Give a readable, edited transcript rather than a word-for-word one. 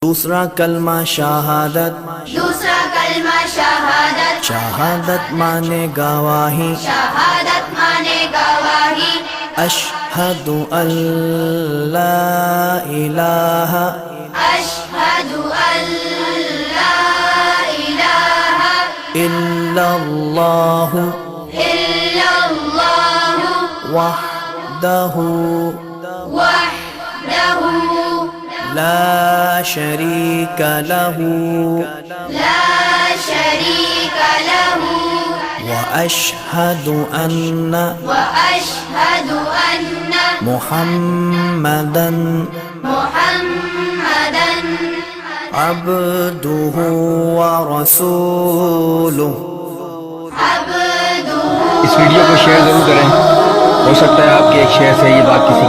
दूसरा कलमा शहादत, दूसरा कलमा शहादत, शहादत माने गवाही, शहादत माने गवाही, अशहदु अल्ला इलाहा अशहदु अल्ला इलाहा इल्लल्लाहु इल्लल्लाहु वहदहु वहदहु ला शरीक लहु ला शरीक लहु व अशहदु अन्ना व अशहदु अन्न मुहम्मदन मुहम्मदन अब्दुहु व रसूलुहु। अब्दुहु। इस वीडियो को शेयर ज़रूर करें। हो सकता है आपके एक शेयर से ये बात किसी